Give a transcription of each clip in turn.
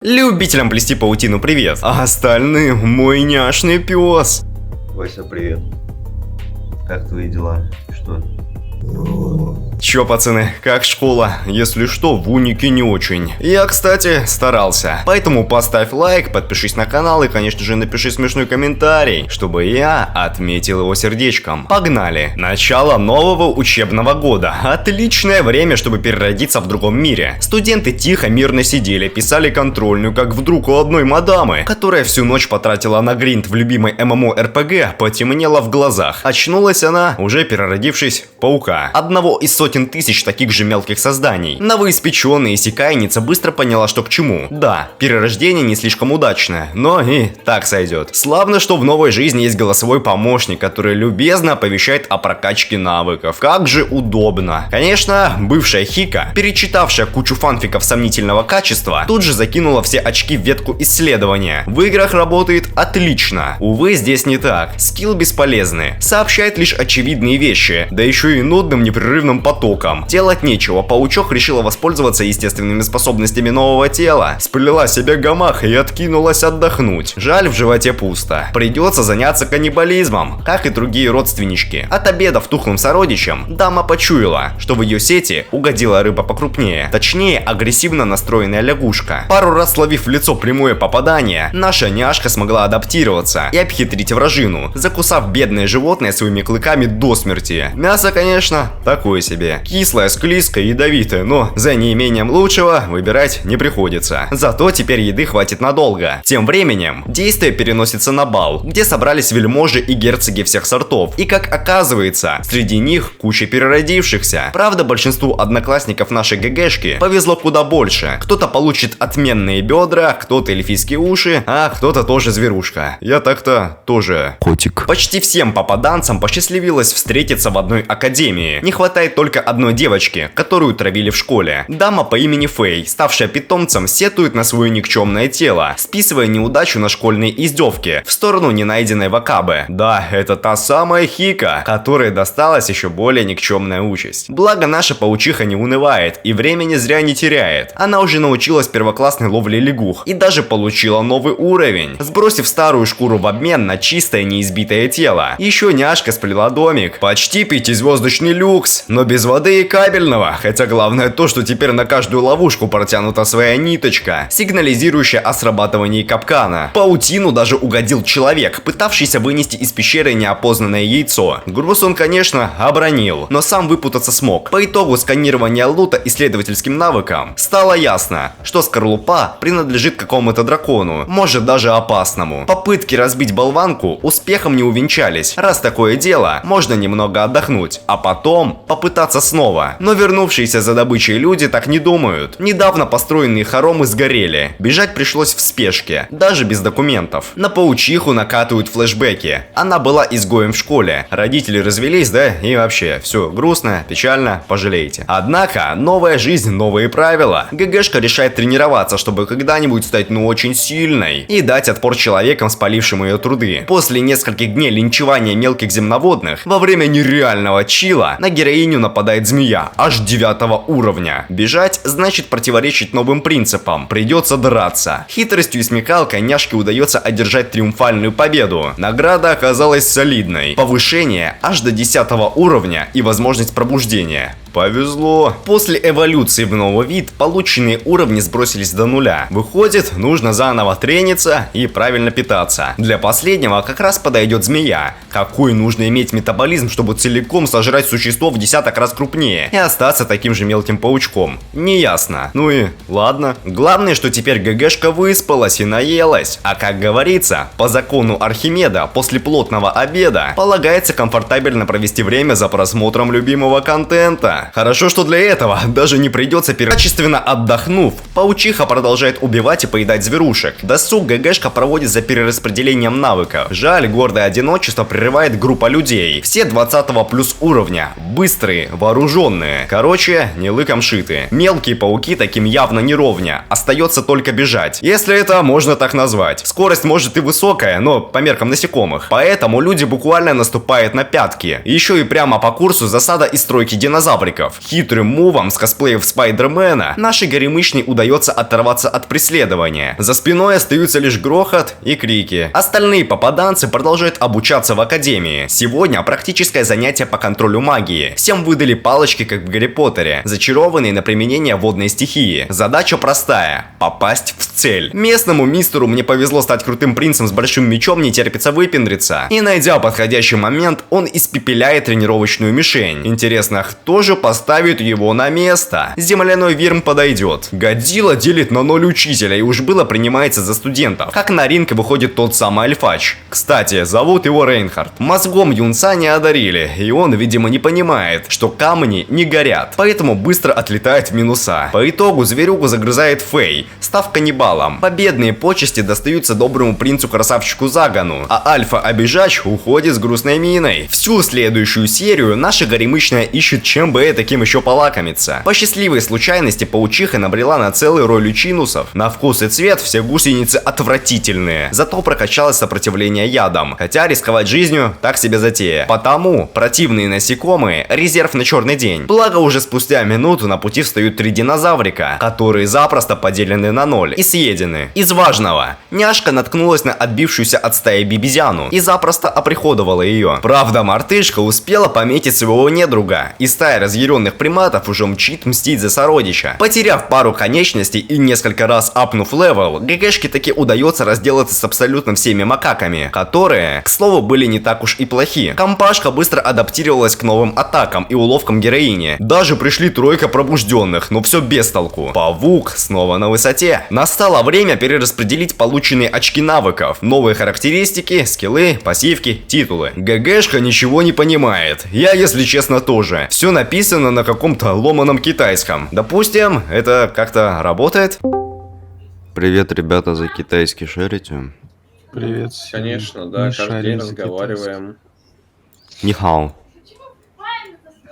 Любителям плести паутину привет, а остальным мой няшный пес. Вася, привет. Как твои дела? Что? Чё, пацаны, как школа? Если что, в унике не очень. Я, кстати, старался. Поэтому поставь лайк, подпишись на канал и, конечно же, напиши смешной комментарий, чтобы я отметил его сердечком. Погнали! Начало нового учебного года. Отличное время, чтобы переродиться в другом мире. Студенты тихо, мирно сидели, писали контрольную, как вдруг у одной мадамы, которая всю ночь потратила на гринд в любимой ММО-РПГ, потемнело в глазах. Очнулась она, уже переродившись в паука. Одного из сотен тысяч таких же мелких созданий. Новоиспеченная исекайница быстро поняла, что к чему. Да, перерождение не слишком удачное, но и так сойдет. Славно, что в новой жизни есть голосовой помощник, который любезно оповещает о прокачке навыков. Как же удобно. Конечно, бывшая Хика, перечитавшая кучу фанфиков сомнительного качества, тут же закинула все очки в ветку исследования. В играх работает отлично. Увы, здесь не так. Скилл бесполезный. Сообщает лишь очевидные вещи, да еще и нудным непрерывным потоком. Делать нечего, паучок решила воспользоваться естественными способностями нового тела. Сплела себе гамах и откинулась отдохнуть. Жаль, в животе пусто. Придется заняться каннибализмом, как и другие родственнички. От обеда в тухлым сородичем дама почуяла, что в ее сети угодила рыба покрупнее. Точнее, агрессивно настроенная лягушка. Пару раз словив в лицо прямое попадание, наша няшка смогла адаптироваться и обхитрить вражину, закусав бедное животное своими клыками до смерти. Мясо, конечно, такое себе. Кислое, склизкое, ядовитое, но за неимением лучшего выбирать не приходится. Зато теперь еды хватит надолго. Тем временем действие переносится на бал, где собрались вельможи и герцоги всех сортов. И как оказывается, среди них куча переродившихся. Правда, большинству одноклассников нашей ГГшки повезло куда больше. Кто-то получит отменные бедра, кто-то эльфийские уши, а кто-то тоже зверушка. Я так-то тоже котик. Почти всем попаданцам посчастливилось встретиться в одной академии. Не хватает только одной девочки, которую травили в школе. Дама по имени Фэй, ставшая питомцем, сетует на свое никчемное тело, списывая неудачу на школьные издевки в сторону ненайденной Вакабы. Да, это та самая Хика, которой досталась еще более никчемная участь. Благо, наша паучиха не унывает и времени зря не теряет. Она уже научилась первоклассной ловле лягух и даже получила новый уровень, сбросив старую шкуру в обмен на чистое неизбитое тело. Еще няшка сплела домик, почти пятизвездочный люкс, но без воды и кабельного. Хотя главное то, что теперь на каждую ловушку протянута своя ниточка, сигнализирующая о срабатывании капкана. Паутину даже угодил человек, пытавшийся вынести из пещеры неопознанное яйцо. Груз он, конечно, обронил, но сам выпутаться смог. По итогу сканирования лута исследовательским навыком стало ясно, что скорлупа принадлежит какому-то дракону, может даже опасному. Попытки разбить болванку успехом не увенчались. Раз такое дело, можно немного отдохнуть, а потом попытаться снова. Но вернувшиеся за добычей люди так не думают. Недавно построенные хоромы сгорели. Бежать пришлось в спешке, даже без документов. На паучиху накатывают флешбеки. Она была изгоем в школе. Родители развелись, да, и вообще, все грустно, печально, пожалейте. Однако, новая жизнь, новые правила. ГГшка решает тренироваться, чтобы когда-нибудь стать очень сильной и дать отпор человекам, спалившим ее труды. После нескольких дней линчевания мелких земноводных, во время нереального чила на героиню нападает змея, аж 9 уровня. Бежать значит противоречить новым принципам, придется драться. Хитростью и смекалкой няшке удается одержать триумфальную победу. Награда оказалась солидной. Повышение аж до 10 уровня и возможность пробуждения. Повезло. После эволюции в новый вид полученные уровни сбросились до нуля. Выходит, нужно заново трениться и правильно питаться. Для последнего как раз подойдет змея. Какой нужно иметь метаболизм, чтобы целиком сожрать существо в десяток раз крупнее и остаться таким же мелким паучком? Неясно. Ну и ладно. Главное, что теперь ГГшка выспалась и наелась. А как говорится, по закону Архимеда, после плотного обеда полагается комфортабельно провести время за просмотром любимого контента. Хорошо, что для этого даже не придется качественно отдохнув, паучиха продолжает убивать и поедать зверушек. Досуг ГГшка проводит за перераспределением навыков. Жаль, гордое одиночество прерывает группа людей. Все 20 плюс уровня. Быстрые, вооруженные. Короче, не лыком шиты. Мелкие пауки таким явно не ровня. Остается только бежать. Если это можно так назвать. Скорость может и высокая, но по меркам насекомых. Поэтому люди буквально наступают на пятки. Еще и прямо по курсу засада из стройки динозавриков. динозавриков. Хитрым мувом с косплеев Спайдермена нашей горемычной удается оторваться от преследования. За спиной остаются лишь грохот и крики. Остальные попаданцы продолжают обучаться в академии. Сегодня практическое занятие по контролю магии. Всем выдали палочки, как в Гарри Поттере, зачарованные на применение водной стихии. Задача простая – попасть в цель. Местному мистеру мне повезло стать крутым принцем с большим мечом, не терпится выпендриться. И найдя подходящий момент, он испепеляет тренировочную мишень. Интересно, кто же поставит его на место? Земляной Вирм подойдет. Годзилла делит на 0 учителя и уж было принимается за студентов. Как на ринг выходит тот самый Альфач. Кстати, зовут его Рейнхард. Мозгом юнца не одарили, и он, видимо, не понимает, что камни не горят. Поэтому быстро отлетает в минуса. По итогу зверюгу загрызает Фэй, став каннибалом. Победные почести достаются доброму принцу-красавчику Загану, а Альфа-обижач уходит с грустной миной. Всю следующую серию наша горемычная ищет, чем бы таким еще полакомиться. По счастливой случайности паучиха набрела на целый рой лючинусов. На вкус и цвет все гусеницы отвратительные, зато прокачалось сопротивление ядам. Хотя рисковать жизнью так себе затея. Потому противные насекомые – резерв на черный день. Благо уже спустя минуту на пути встают 3 динозаврика, которые запросто поделены на 0 и съедены. Из важного. Няшка наткнулась на отбившуюся от стаи бибизяну и запросто оприходовала ее. Правда, мартышка успела пометить своего недруга, и стая разъяренных приматов уже мчит мстить за сородича. Потеряв пару конечностей и несколько раз апнув левел, ГГшке таки удается разделаться с абсолютно всеми макаками, которые, к слову, были не так уж и плохи. Компашка быстро адаптировалась к новым атакам и уловкам героини. Даже пришли 3 пробужденных, но все без толку. Павук снова на высоте. Настало время перераспределить полученные очки навыков, новые характеристики, скиллы, пассивки, титулы. ГГшка ничего не понимает. Я, если честно, тоже. Все написано на каком-то ломаном китайском. Допустим, это как-то работает? Привет, ребята, за китайский шарите? Привет. Конечно, да, каждый день разговариваем. Нихао.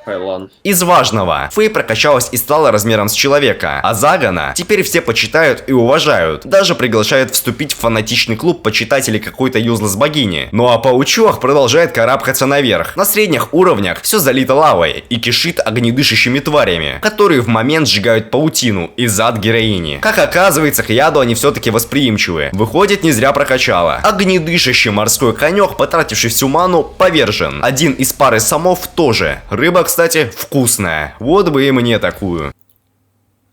Хайлан. Из важного. Фэй прокачалась и стала размером с человека, а Загана теперь все почитают и уважают. Даже приглашают вступить в фанатичный клуб почитателей какой-то юзлес богини. Ну а паучок продолжает карабкаться наверх. На средних уровнях все залито лавой и кишит огнедышащими тварями, которые в момент сжигают паутину и зад героини. Как оказывается, к яду они все-таки восприимчивы. Выходит, не зря прокачала. Огнедышащий морской конек, потративший всю ману, повержен. Один из пары самов тоже. Рыба, кстати, вкусная. Вот бы и мне такую.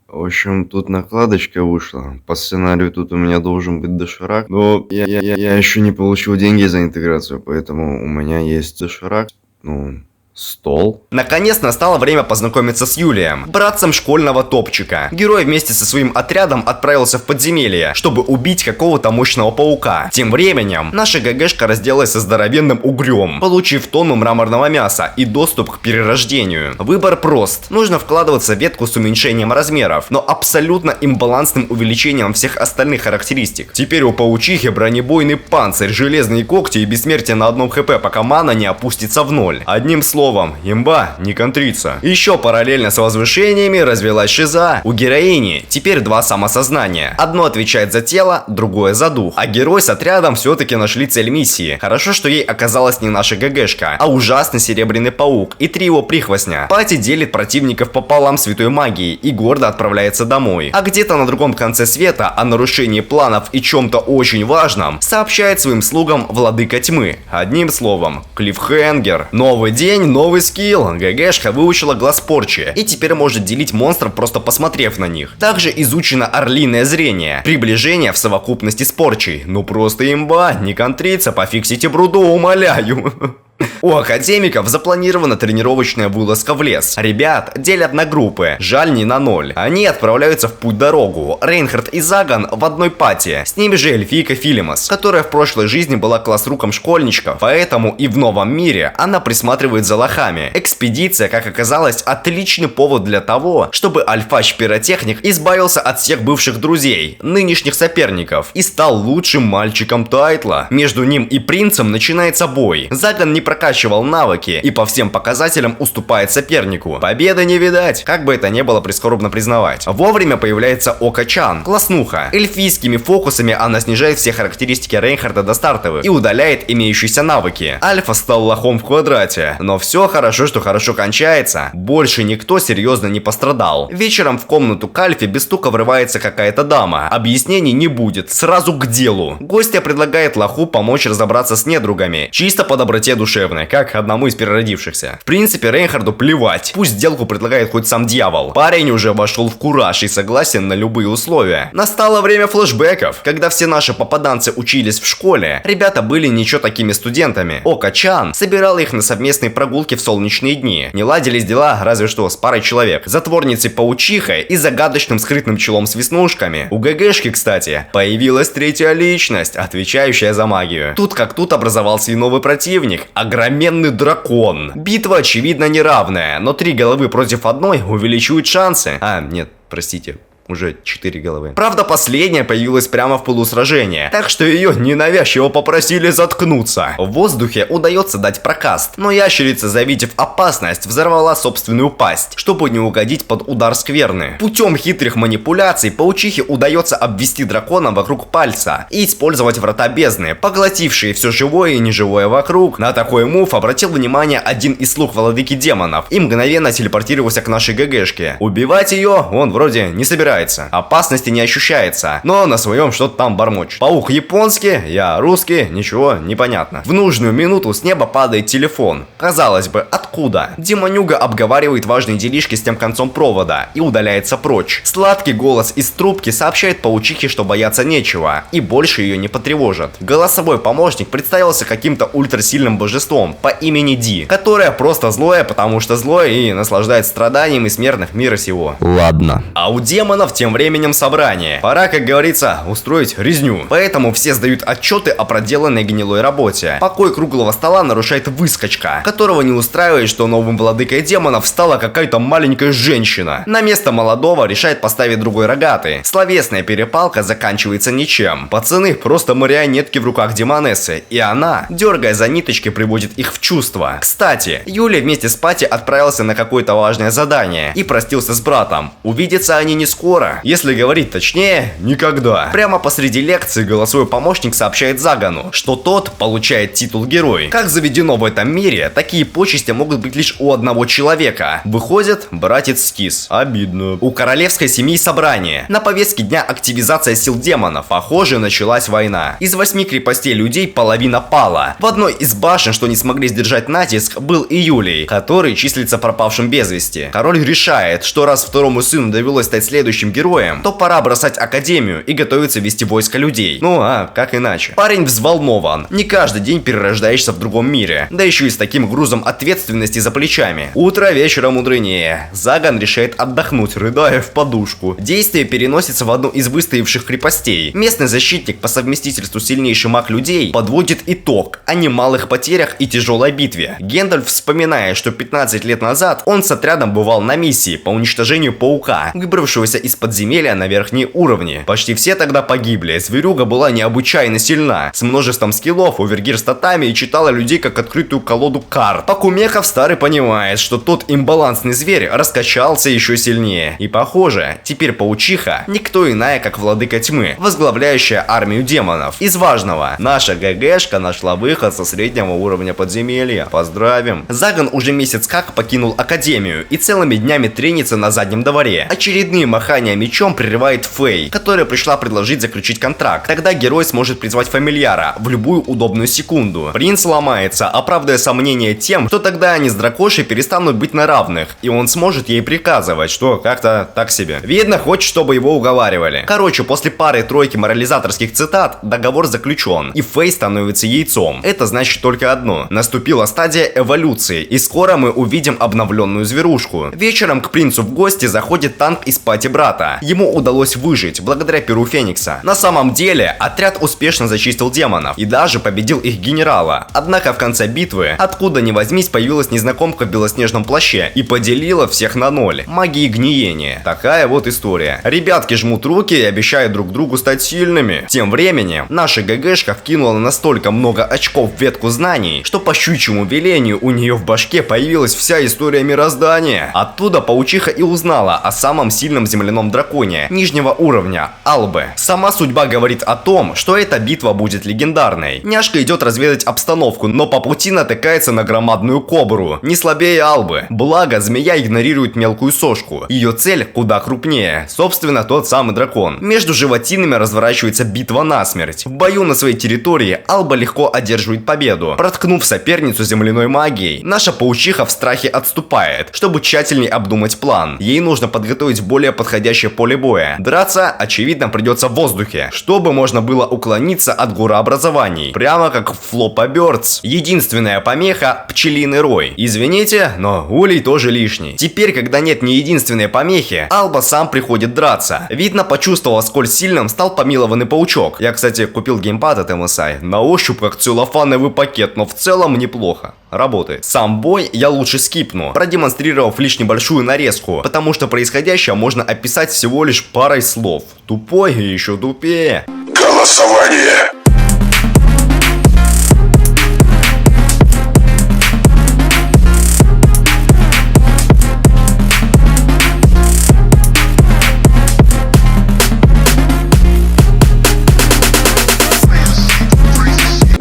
В общем, тут накладочка вышла. По сценарию тут у меня должен быть доширак. Но я еще не получил деньги за интеграцию, поэтому у меня есть доширак. Ну, стол. Наконец настало время познакомиться с Юлием, братцем школьного топчика. Герой вместе со своим отрядом отправился в подземелье, чтобы убить какого-то мощного паука. Тем временем наша ГГшка разделалась со здоровенным угрем, получив тонну мраморного мяса и доступ к перерождению. Выбор прост. Нужно вкладываться в ветку с уменьшением размеров, но абсолютно имбалансным увеличением всех остальных характеристик. Теперь у паучихи бронебойный панцирь, железные когти и бессмертие на 1 хп, пока мана не опустится в 0. Одним словом, имба не контрится. Еще параллельно с возвышениями развелась шиза. У героини теперь 2 самосознания. Одно отвечает за тело, другое за дух. А герой с отрядом все-таки нашли цель миссии. Хорошо, что ей оказалась не наша ГГшка, а ужасный серебряный паук и 3 его прихвостня. Пати делит противников пополам святой магией и гордо отправляется домой. А где-то на другом конце света о нарушении планов и чем-то очень важном сообщает своим слугам владыка тьмы. Одним словом, клиффхенгер. Новый день, новый скилл. ГГшка выучила глаз порчи и теперь может делить монстров, просто посмотрев на них. Также изучено орлиное зрение, приближение в совокупности с порчей. Ну просто имба, не контриться, пофиксите бруду, умоляю. У академиков запланирована тренировочная вылазка в лес. Ребят делят на группы, жаль не на 0. Они отправляются в путь-дорогу. Рейнхард и Заган в одной пати. С ними же эльфийка Филимас, которая в прошлой жизни была классруком школьничков, поэтому и в новом мире она присматривает за лохами. Экспедиция, как оказалось, отличный повод для того, чтобы Альфач-пиротехник избавился от всех бывших друзей, нынешних соперников, и стал лучшим мальчиком тайтла. Между ним и принцем начинается бой. Заган не прокачивал навыки и по всем показателям уступает сопернику. Победы не видать, как бы это ни было прискорбно признавать. Вовремя появляется Ока-чан, класснуха. Эльфийскими фокусами она снижает все характеристики Рейнхарда до стартовых и удаляет имеющиеся навыки. Альфа стал лохом в квадрате, но все хорошо, что хорошо кончается. Больше никто серьезно не пострадал. Вечером в комнату к Альфе без стука врывается какая-то дама. Объяснений не будет, сразу к делу. Гостья предлагает лоху помочь разобраться с недругами, чисто по доброте душевной, как одному из переродившихся. В принципе, Рейнхарду плевать, пусть сделку предлагает хоть сам дьявол. Парень уже вошел в кураж и согласен на любые условия. Настало время флешбеков. Когда все наши попаданцы учились в школе, ребята были ничего такими студентами. Ока-чан собирала их на совместные прогулки в солнечные дни. Не ладились дела разве что с парой человек. Затворницей-паучихой и загадочным скрытным челом с веснушками. У ГГшки, кстати, появилась третья личность, отвечающая за магию. Тут как тут образовался и новый противник – огроменный дракон. Битва очевидно неравная, но 3 головы против одной увеличивают шансы. Нет, простите. Уже 4 головы. Правда, последняя появилась прямо в полусражения, так что ее ненавязчиво попросили заткнуться. В воздухе удается дать прокаст, но ящерица, завидев опасность, взорвала собственную пасть, чтобы не угодить под удар скверны. Путем хитрых манипуляций паучихе удается обвести дракона вокруг пальца и использовать врата бездны, поглотившие все живое и неживое вокруг. На такой мув обратил внимание один из слуг владыки демонов и мгновенно телепортировался к нашей ГГшке. Убивать ее он вроде не собирается. Опасности не ощущается, но на своем что-то там бормочет. Паук японский, я русский, ничего не понятно. В нужную минуту с неба падает телефон. Казалось бы, откуда? Демонюга обговаривает важные делишки с тем концом провода и удаляется прочь. Сладкий голос из трубки сообщает паучихе, что бояться нечего и больше ее не потревожат. Голосовой помощник представился каким-то ультрасильным божеством по имени Ди, которое просто злое, потому что злое и наслаждается страданиями смертных мира сего. Ладно. А у демонов тем временем собрание. Пора, как говорится, устроить резню. Поэтому все сдают отчеты о проделанной гнилой работе. Покой круглого стола нарушает выскочка, которого не устраивает, что новым владыкой демонов стала какая-то маленькая женщина. На место молодого решает поставить другой рогатый. Словесная перепалка заканчивается ничем. Пацаны просто марионетки в руках демонессы, и она, дергая за ниточки, приводит их в чувство. Кстати, Юля вместе с Пати отправился на какое-то важное задание и простился с братом. Увидятся они не скоро. Если говорить точнее, никогда. Прямо посреди лекции голосовой помощник сообщает Загану, что тот получает титул Герой. Как заведено в этом мире, такие почести могут быть лишь у одного человека. Выходит, братец скис. Обидно. У королевской семьи собрание. На повестке дня активизация сил демонов. Похоже, началась война. Из 8 крепостей людей половина пала. В одной из башен, что не смогли сдержать натиск, был и Юлий, который числится пропавшим без вести. Король решает, что раз второму сыну довелось стать следующим героем, то пора бросать академию и готовиться вести войско людей. Ну а как иначе? Парень взволнован. Не каждый день перерождаешься в другом мире, да еще и с таким грузом ответственности за плечами. Утро вечера мудренее. Заган решает отдохнуть, рыдая в подушку. Действие переносится в одну из выстоявших крепостей. Местный защитник, по совместительству сильнейший маг людей, подводит итог о немалых потерях и тяжелой битве. Гендальф вспоминает, что 15 лет назад он с отрядом бывал на миссии по уничтожению паука, выбравшегося из подземелья на верхние уровни. Почти все тогда погибли. Зверюга была необычайно сильна, с множеством скиллов, овергир-статами и читала людей как открытую колоду карт. Покумеков старый понимает, что тот имбалансный зверь раскачался еще сильнее. И похоже, теперь паучиха никто иная, как владыка тьмы, возглавляющая армию демонов. Из важного, наша ГГшка нашла выход со среднего уровня подземелья. Поздравим. Заган уже месяц как покинул академию и целыми днями тренится на заднем дворе. Очередные махания мечом прерывает Фэй, которая пришла предложить заключить контракт. Тогда герой сможет призвать фамильяра в любую удобную секунду. Принц ломается, оправдывая сомнения тем, что тогда они с дракошей перестанут быть на равных, и он сможет ей приказывать, что как-то так себе. Видно, хочет, чтобы его уговаривали. Короче, после пары-тройки морализаторских цитат договор заключен, и Фэй становится яйцом. Это значит только одно. Наступила стадия эволюции, и скоро мы увидим обновленную зверушку. Вечером к принцу в гости заходит танк из Пати брата. адресата. Ему удалось выжить благодаря перу Феникса. На самом деле, отряд успешно зачистил демонов и даже победил их генерала. Однако в конце битвы, откуда ни возьмись, появилась незнакомка в белоснежном плаще и поделила всех на ноль. Магии гниения. Такая вот история. Ребятки жмут руки и обещают друг другу стать сильными. Тем временем, наша ГГшка вкинула настолько много очков в ветку знаний, что по щучьему велению у нее в башке появилась вся история мироздания. Оттуда паучиха и узнала о самом сильном земляном драконе нижнего уровня – Албы. Сама судьба говорит о том, что эта битва будет легендарной. Няшка идет разведать обстановку, но по пути натыкается на громадную кобру, не слабее Албы. Благо, змея игнорирует мелкую сошку. Ее цель куда крупнее, собственно, тот самый дракон. Между животинами разворачивается битва насмерть. В бою на своей территории Алба легко одерживает победу, проткнув соперницу земляной магией. Наша паучиха в страхе отступает, чтобы тщательнее обдумать план. Ей нужно подготовить более подходящее поле боя. Драться, очевидно, придется в воздухе, чтобы можно было уклониться от горообразований, прямо как в Флопа Бёрдс. Единственная помеха – пчелиный рой. Извините, но улей тоже лишний. Теперь, когда нет ни единственной помехи, Алба сам приходит драться. Видно, почувствовал, сколь сильным стал помилованный паучок. Я, кстати, купил геймпад от MSI. На ощупь как целлофановый пакет, но в целом неплохо. Работает. Сам бой я лучше скипну, продемонстрировав лишь небольшую нарезку, потому что происходящее можно описать всего лишь парой слов. Тупой и еще тупее. Голосование.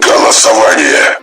Голосование.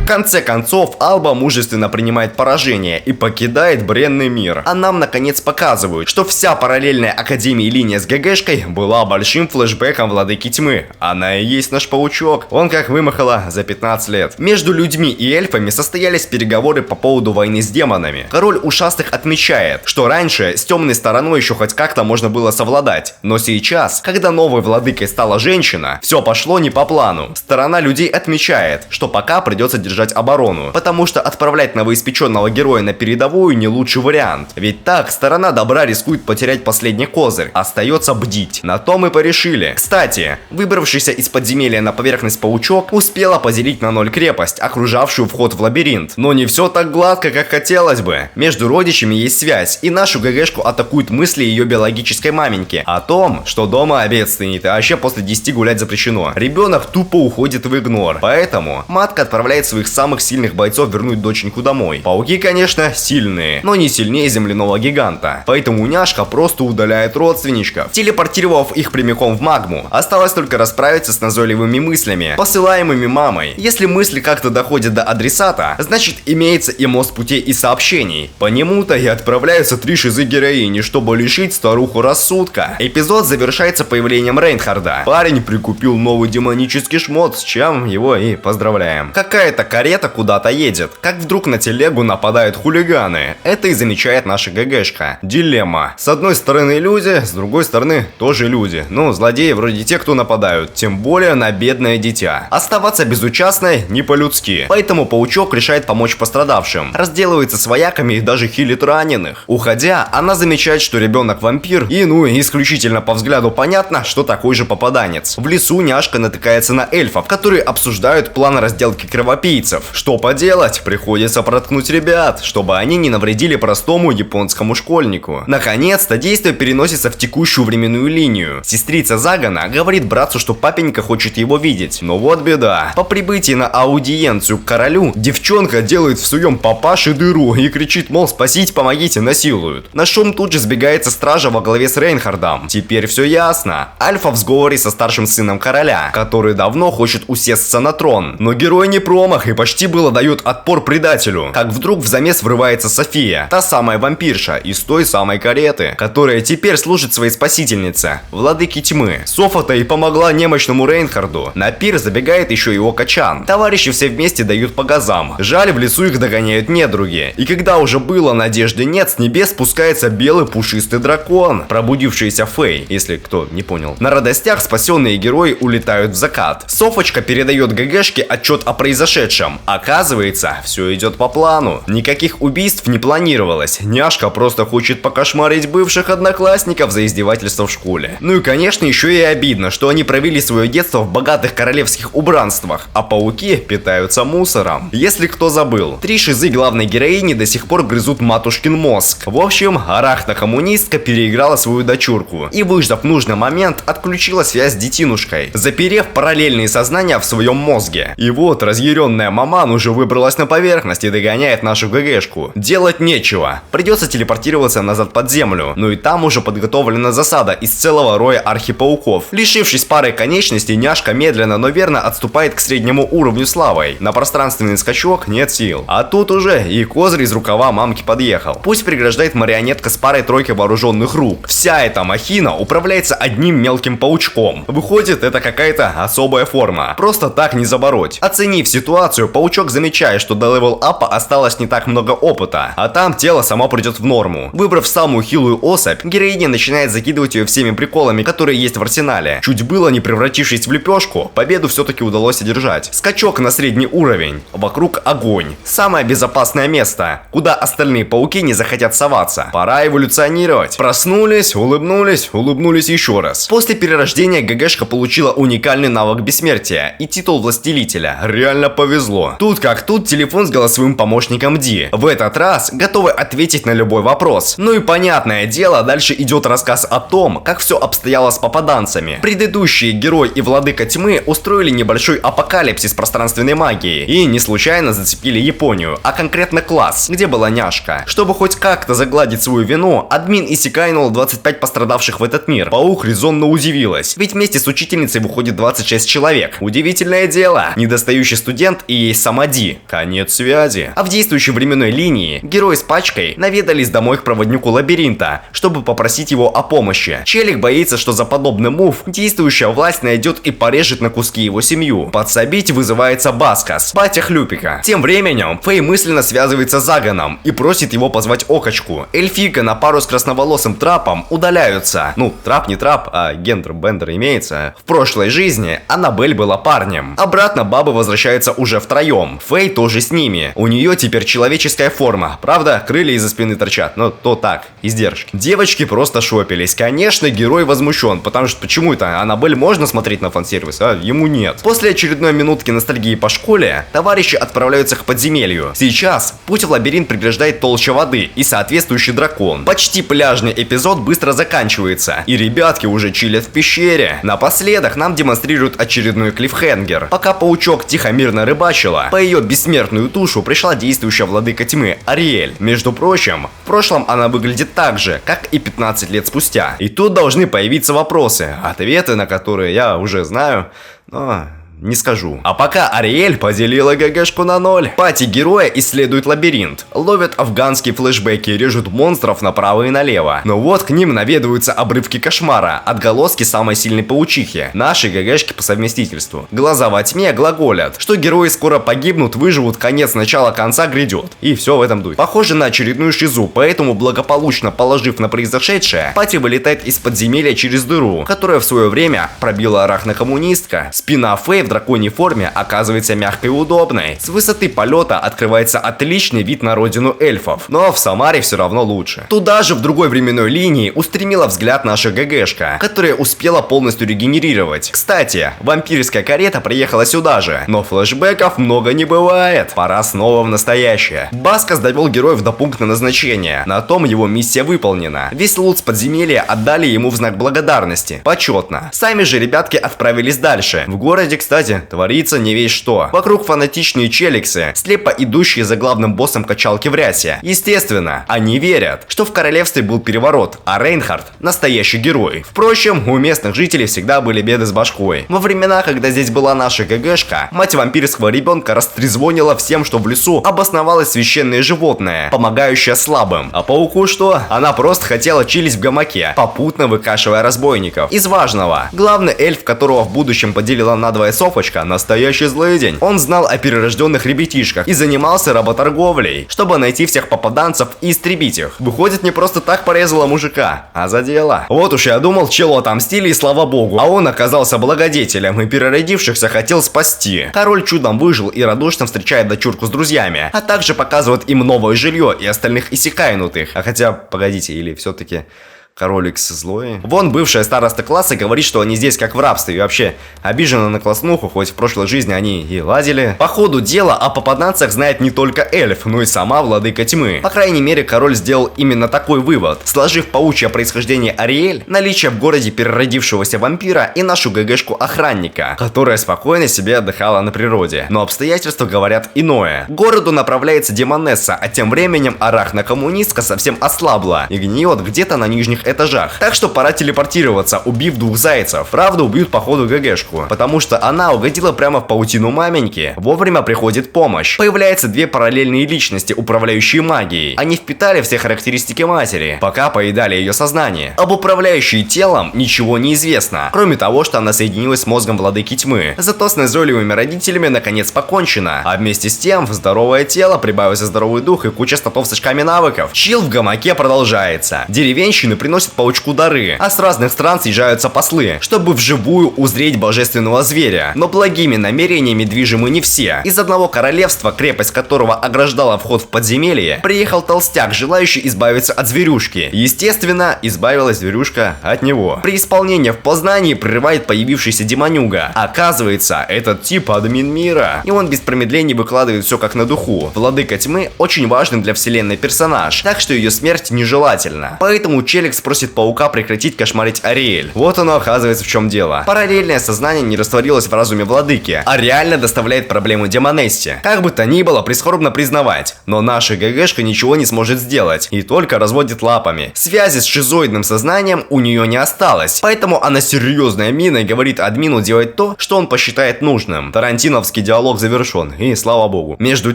В конце концов, Алба мужественно принимает поражение и покидает бренный мир. А нам наконец показывают, что вся параллельная Академия линия с ГГшкой была большим флешбеком Владыки Тьмы. Она и есть наш паучок. Он как вымахала за 15 лет. Между людьми и эльфами состоялись переговоры по поводу войны с демонами. Король Ушастых отмечает, что раньше с темной стороной еще хоть как-то можно было совладать. Но сейчас, когда новой владыкой стала женщина, все пошло не по плану. Сторона людей отмечает, что пока придется держать оборону, потому что отправлять новоиспеченного героя на передовую не лучший вариант. Ведь так сторона добра рискует потерять последний козырь. Остается бдить. На то мы порешили. Кстати, выбравшийся из подземелья на поверхность паучок успела поделить на 0 крепость, окружавшую вход в лабиринт. Но не все так гладко, как хотелось бы. Между родичами есть связь, и нашу ГГшку атакуют мысли ее биологической маменьки о том, что дома обед стынет, а вообще после 10 гулять запрещено. Ребенок тупо уходит в игнор. Поэтому матка отправляет своих самых сильных бойцов вернуть доченьку домой. Пауки, конечно, сильные, но не сильнее земляного гиганта. Поэтому няшка просто удаляет родственничков, телепортировав их прямиком в магму. Осталось только расправиться с назойливыми мыслями, посылаемыми мамой. Если мысли как-то доходят до адресата, значит имеется и мост путей и сообщений. По нему-то и отправляются 3 шизы героини, чтобы лишить старуху рассудка. Эпизод завершается появлением Рейнхарда. Парень прикупил новый демонический шмот, с чем его и поздравляем. Какая-то карета куда-то едет, как вдруг на телегу нападают хулиганы. Это и замечает наша ГГшка. Дилемма. С одной стороны люди, с другой стороны тоже люди. Ну, злодеи вроде те, кто нападают, тем более на бедное дитя. Оставаться безучастной не по-людски. Поэтому паучок решает помочь пострадавшим. Разделывается с вояками и даже хилит раненых. Уходя, она замечает, что ребенок вампир и, исключительно по взгляду понятно, что такой же попаданец. В лесу няшка натыкается на эльфов, которые обсуждают план разделки кровопийцев. Что поделать? Приходится проткнуть ребят, чтобы они не навредили простому японскому школьнику. Наконец-то действие переносится в текущую временную линию. Сестрица Загана говорит братцу, что папенька хочет его видеть. Но вот беда. По прибытии на аудиенцию к королю, девчонка делает в своем папаше дыру и кричит, мол, спасите, помогите, насилуют. На шум тут же сбегается стража во главе с Рейнхардом. Теперь все ясно. Альфа в сговоре со старшим сыном короля, который давно хочет усесться на трон. Но герой не промах и почти было дает отпор предателю. Как вдруг в замес врывается София, та самая вампирша из той самой кареты, которая теперь служит своей спасительнице, владыке тьмы. Софа-то и помогла немощному Рейнхарду. На пир забегает еще его Качан. Товарищи все вместе дают по газам. Жаль, в лесу их догоняют недруги. И когда уже было надежды нет, с небес спускается белый пушистый дракон, пробудившийся Фей, если кто не понял. На радостях спасенные герои улетают в закат. Софочка передает ГГшке отчет о произошедшем. дальнейшем? Оказывается, все идет по плану. Никаких убийств не планировалось. Няшка просто хочет покошмарить бывших одноклассников за издевательство в школе. Ну и конечно еще и обидно, что они провели свое детство в богатых королевских убранствах, а пауки питаются мусором. Если кто забыл, 3 шизы главной героини до сих пор грызут матушкин мозг. В общем, арахно-коммунистка переиграла свою дочурку и, выждав нужный момент, отключила связь с детинушкой, заперев параллельные сознания в своем мозге. И вот разъяренная маман уже выбралась на поверхность и догоняет нашу ГГшку. Делать нечего, придется телепортироваться назад под землю, ну и там уже подготовлена засада из целого роя архипауков. Лишившись пары конечностей, няшка медленно, но верно отступает к среднему уровню славой. На пространственный скачок нет сил. А тут уже и козырь из рукава мамки подъехал. Пусть преграждает марионетка с парой-тройкой вооруженных рук. Вся эта махина управляется одним мелким паучком. Выходит, это какая-то особая форма. Просто так не забороть. Оценив ситуацию, паучок замечает, что до левел-апа осталось не так много опыта, а там тело само придет в норму. Выбрав самую хилую особь, героиня начинает закидывать ее всеми приколами, которые есть в арсенале. Чуть было не превратившись в лепешку, победу все-таки удалось одержать. Скачок на средний уровень. Вокруг огонь. Самое безопасное место, куда остальные пауки не захотят соваться. Пора эволюционировать. Проснулись, улыбнулись еще раз. После перерождения ГГшка получила уникальный навык бессмертия и титул властелителя. Реально повезло. Тут как тут телефон с голосовым помощником Ди. В этот раз готовы ответить на любой вопрос. Ну и понятное дело, дальше идет рассказ о том, как все обстояло с попаданцами. Предыдущие герой и владыка тьмы устроили небольшой апокалипсис пространственной магии и не случайно зацепили Японию, а конкретно класс, где была няшка. Чтобы хоть как-то загладить свою вину, админ иссякайнул 25 пострадавших в этот мир. Паук резонно удивилась, ведь вместе с учительницей выходит 26 человек. Удивительное дело, недостающий студент и есть сама Ди. Конец связи. А в действующей временной линии герои с пачкой наведались домой к проводнику лабиринта, чтобы попросить его о помощи. Челик боится, что за подобный мув действующая власть найдет и порежет на куски его семью. Подсобить вызывается Баскас, батя Хлюпика. Тем временем Фэй мысленно связывается с Заганом и просит его позвать Окочку. Эльфийка на пару с красноволосым Трапом удаляются. Ну, Трап не Трап, а гендер-бендер имеется. В прошлой жизни Аннабель была парнем. Обратно бабы возвращаются уже втроем. Фэй тоже с ними. У нее теперь человеческая форма. Правда, крылья из-за спины торчат, но то так, издержки. Девочки просто шопились. Конечно, герой возмущен, потому что почему это Аннабель можно смотреть на фан-сервис, а ему нет. После очередной минутки ностальгии по школе, товарищи отправляются к подземелью. Сейчас путь в лабиринт преграждает толща воды и соответствующий дракон. Почти пляжный эпизод быстро заканчивается, и ребятки уже чилят в пещере. Напоследок нам демонстрируют очередной клиффхенгер. Пока паучок тихо-мирно рыбачила, по ее бессмертную тушу пришла действующая владыка тьмы Ариэль. Между прочим, в прошлом она выглядит так же, как и 15 лет спустя. И тут должны появиться вопросы, ответы на которые я уже знаю, но не скажу. А пока Ариэль поделила ГГшку на 0. Пати героя исследует лабиринт, ловят афганские флешбеки, режут монстров направо и налево. Но вот к ним наведываются обрывки кошмара, отголоски самой сильной паучихи, нашей ГГшки по совместительству. Глаза во тьме глаголят, что герои скоро погибнут, выживут, конец начала конца грядет. И все в этом духе. Похоже на очередную шизу, поэтому благополучно положив на произошедшее, Пати вылетает из подземелья через дыру, которая в свое время пробила арахно-коммунистка. Спина Фэй в драконьей форме оказывается мягкой и удобной. С высоты полета открывается отличный вид на родину эльфов, но в Самаре все равно лучше. Туда же в другой временной линии устремила взгляд наша ГГшка, которая успела полностью регенерировать. Кстати, вампирская карета приехала сюда же, но флешбеков много не бывает. Пора снова в настоящее. Баскас довел героев до пункта назначения. На том его миссия выполнена. Весь лут с подземелья отдали ему в знак благодарности. Почетно. Сами же ребятки отправились дальше. В городе, кстати, творится не весь что. Вокруг фанатичные челиксы, слепо идущие за главным боссом качалки в рясе. Естественно, они верят, что в королевстве был переворот, а Рейнхард настоящий герой. Впрочем, у местных жителей всегда были беды с башкой. Во времена, когда здесь была наша ГГшка, мать вампирского ребенка растрезвонила всем, что в лесу обосновалось священное животное, помогающее слабым. А пауку что? Она просто хотела чилить в гамаке, попутно выкашивая разбойников. Из важного, главный эльф, которого в будущем поделила надвое Софочка настоящий злыдень. Он знал о перерожденных ребятишках и занимался работорговлей, чтобы найти всех попаданцев и истребить их. Выходит, не просто так порезала мужика, а за дело. Вот уж я думал, челу отомстили и слава богу, а он оказался благодетелем и переродившихся хотел спасти. Король чудом выжил и радушно встречает дочурку с друзьями, а также показывает им новое жилье и остальных иссякайнутых. А хотя, погодите, или все-таки... Король Икс злой. Вон бывшая староста класса говорит, что они здесь как в рабстве. И вообще обижены на класснуху, хоть в прошлой жизни они и ладили. По ходу дела о попаданцах знает не только эльф, но и сама владыка тьмы. По крайней мере, король сделал именно такой вывод, сложив паучье происхождение Ариэль, наличие в городе переродившегося вампира и нашу ГГшку охранника, которая спокойно себе отдыхала на природе. Но обстоятельства говорят иное. К городу направляется демонесса, а тем временем арахна-коммунистка совсем ослабла и гниет где-то на нижних этажах. Так что пора телепортироваться, убив 2 зайцев. Правда, убьют по ходу ГГшку, потому что она угодила прямо в паутину маменьки. Вовремя приходит помощь. Появляются 2 параллельные личности, управляющие магией. Они впитали все характеристики матери, пока поедали ее сознание. Об управляющей телом ничего не известно, кроме того, что она соединилась с мозгом владыки тьмы. Зато с назойливыми родителями наконец покончено. А вместе с тем, в здоровое тело прибавился здоровый дух и куча статов с очками навыков. Чил в гамаке продолжается. Деревенщины приносят паучку дары, а с разных стран съезжаются послы, чтобы вживую узреть божественного зверя. Но благими намерениями движимы не все. Из одного королевства, крепость которого ограждала вход в подземелье, приехал толстяк, желающий избавиться от зверюшки. Естественно, избавилась зверюшка от него. При исполнении в Познании прерывает появившийся демонюга. Оказывается, этот тип админ мира, и он без промедлений выкладывает все как на духу. Владыка тьмы очень важный для вселенной персонаж, так что ее смерть нежелательна. Поэтому Челикс просит паука прекратить кошмарить Ариэль. Вот оно оказывается в чем дело. Параллельное сознание не растворилось в разуме владыки, а реально доставляет проблему демонессе. Как бы то ни было, прискорбно признавать, но наша ГГшка ничего не сможет сделать и только разводит лапами. Связи с шизоидным сознанием у нее не осталось, поэтому она серьезной миной говорит админу делать то, что он посчитает нужным. Тарантиновский диалог завершен, и слава богу. Между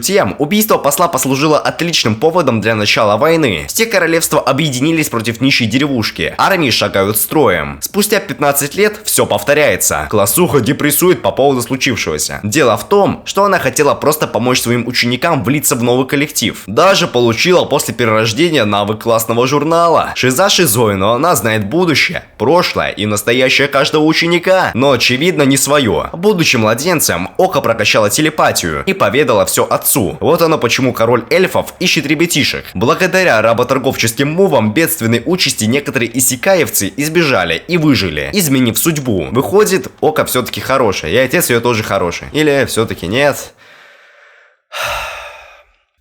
тем, убийство посла послужило отличным поводом для начала войны. Все королевства объединились против нищей деревушки. Армии шагают строем. Спустя 15 лет все повторяется. Классуха депрессует по поводу случившегося. Дело в том, что она хотела просто помочь своим ученикам влиться в новый коллектив. Даже получила после перерождения навык классного журнала. Шиза шизой, но она знает будущее, прошлое и настоящее каждого ученика. Но очевидно не свое. Будучи младенцем, Ока прокачала телепатию и поведала все отцу. Вот оно почему король эльфов ищет ребятишек. Благодаря работорговческим мувам бедственной участи некоторые иссякаевцы избежали и выжили, изменив судьбу. Выходит, Ока все-таки хорошая, и отец ее тоже хороший. Или все-таки нет?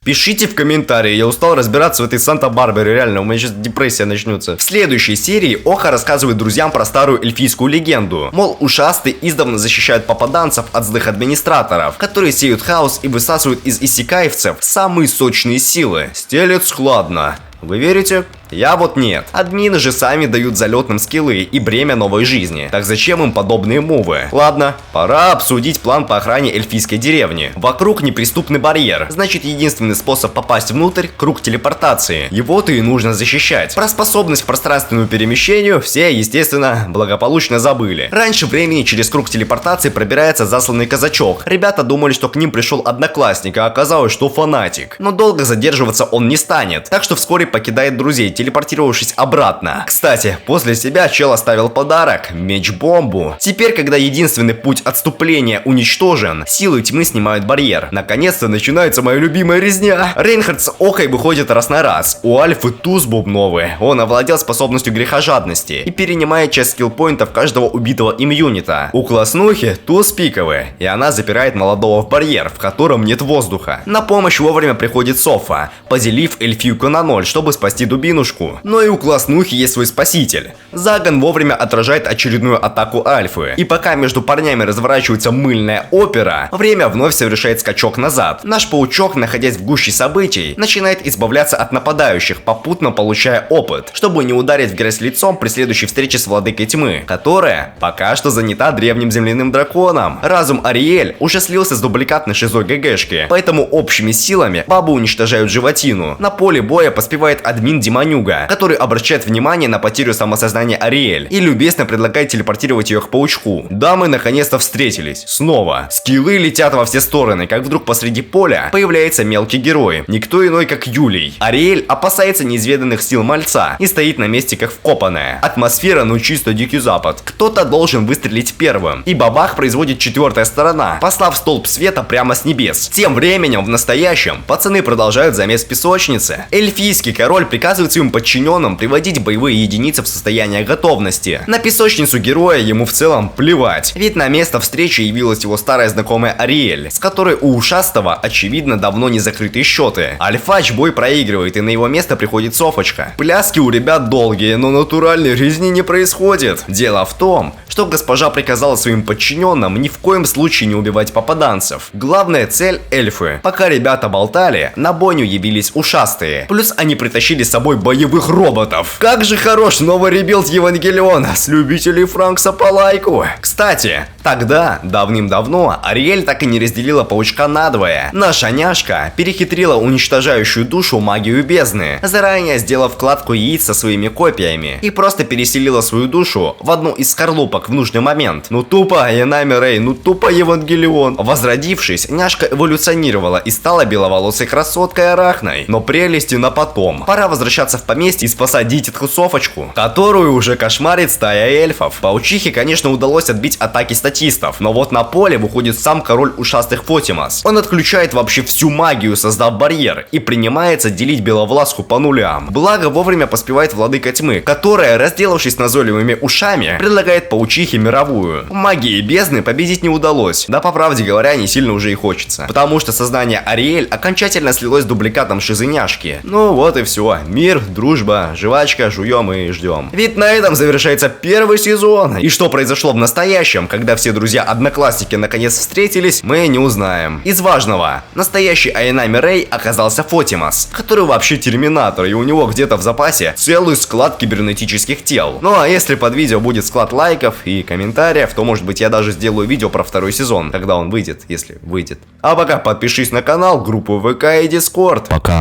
Пишите в комментарии, я устал разбираться в этой Санта-Барбаре, реально, у меня сейчас депрессия начнется. В следующей серии Оха рассказывает друзьям про старую эльфийскую легенду. Мол, ушастые издавна защищают попаданцев от злых администраторов, которые сеют хаос и высасывают из иссякаевцев самые сочные силы. Стелет складно. Вы верите? Я вот нет. Админы же сами дают залетным скиллы и бремя новой жизни. Так зачем им подобные мувы? Ладно, пора обсудить план по охране эльфийской деревни. Вокруг неприступный барьер. Значит, единственный способ попасть внутрь — круг телепортации. Его-то и нужно защищать. Про способность к пространственному перемещению все, естественно, благополучно забыли. Раньше времени через круг телепортации пробирается засланный казачок. Ребята думали, что к ним пришел одноклассник, а оказалось, что фанатик. Но долго задерживаться он не станет. Так что вскоре покидает друзей, телепортировавшись обратно. Кстати, после себя чел оставил подарок — меч-бомбу. Теперь, когда единственный путь отступления уничтожен, силы тьмы снимают барьер. Наконец-то начинается моя любимая резня. Рейнхард с Окой выходит раз на раз. У Альфы туз бубновый. Он овладел способностью грехожадности и перенимает часть скиллпоинтов каждого убитого им юнита. У класснухи туз пиковый, и она запирает молодого в барьер, в котором нет воздуха. На помощь вовремя приходит Софа, поделив эльфийку на 0, чтобы спасти дубинушку. Но и у класснухи есть свой спаситель. Загон вовремя отражает очередную атаку Альфы. И пока между парнями разворачивается мыльная опера, время вновь совершает скачок назад. Наш паучок, находясь в гуще событий, начинает избавляться от нападающих, попутно получая опыт, чтобы не ударить в грязь лицом при следующей встрече с владыкой тьмы, которая пока что занята древним земляным драконом. Разум Ариэль уже слился с дубликатной шизой ГГшки, поэтому общими силами бабу уничтожают животину. На поле боя поспевает админ демонюга, Воронюга, который обращает внимание на потерю самосознания Ариэль и любезно предлагает телепортировать ее к паучку. Дамы наконец-то встретились. Снова. Скиллы летят во все стороны, как вдруг посреди поля появляется мелкий герой. Никто иной, как Юлий. Ариэль опасается неизведанных сил мальца и стоит на месте, как вкопанная. Атмосфера, ну чисто Дикий Запад. Кто-то должен выстрелить первым. И бабах производит четвертая сторона, послав столб света прямо с небес. Тем временем в настоящем пацаны продолжают замес в песочнице. Эльфийский король приказывает своим подчиненным приводить боевые единицы в состояние готовности. На песочницу героя ему в целом плевать, ведь на место встречи явилась его старая знакомая Ариэль, с которой у ушастого очевидно давно не закрытые счеты. Альфач бой проигрывает, и на его место приходит Софочка. Пляски у ребят долгие, но натуральной резни не происходит. Дело в том, что госпожа приказала своим подчиненным ни в коем случае не убивать попаданцев. Главная цель — эльфы. Пока ребята болтали, на бойню явились ушастые. Плюс они притащили с собой боевых роботов. Как же хорош новый ребилд Евангелиона с любителей Франкса по лайку. Кстати, тогда, давным-давно, Ариэль так и не разделила паучка надвое. Наша няшка перехитрила уничтожающую душу магию бездны, заранее сделав вкладку яиц со своими копиями, и просто переселила свою душу в одну из скорлупок в нужный момент. Ну тупо Айнами Рей, ну тупо Евангелион. Возродившись, няшка эволюционировала и стала беловолосой красоткой Арахной. Но прелести на потом. Пора возвращаться в поместье и спасать дитятку Софочку, которую уже кошмарит стая эльфов. Паучихе, конечно, удалось отбить атаки статистов, но вот на поле выходит сам король ушастых Фотимас. Он отключает вообще всю магию, создав барьер, и принимается делить Беловласку по нулям. Благо вовремя поспевает владыка тьмы, которая, разделавшись назойливыми ушами, предлагает паучихе мировую. Магии бездны победить не удалось, да по правде говоря не сильно уже и хочется, потому что сознание Ариэль окончательно слилось с дубликатом шизыняшки. Ну вот и все. Мир, дружба, жвачка, жуем и ждем. Ведь на этом завершается первый сезон. И что произошло в настоящем, когда все друзья-одноклассники наконец встретились, мы не узнаем. Из важного: настоящий Айнами Рей оказался Фотимас, который вообще терминатор, и у него где-то в запасе целый склад кибернетических тел. Ну а если под видео будет склад лайков и комментариев, то может быть я даже сделаю видео про второй сезон, когда он выйдет, если выйдет. А пока подпишись на канал, группу ВК и Дискорд. Пока.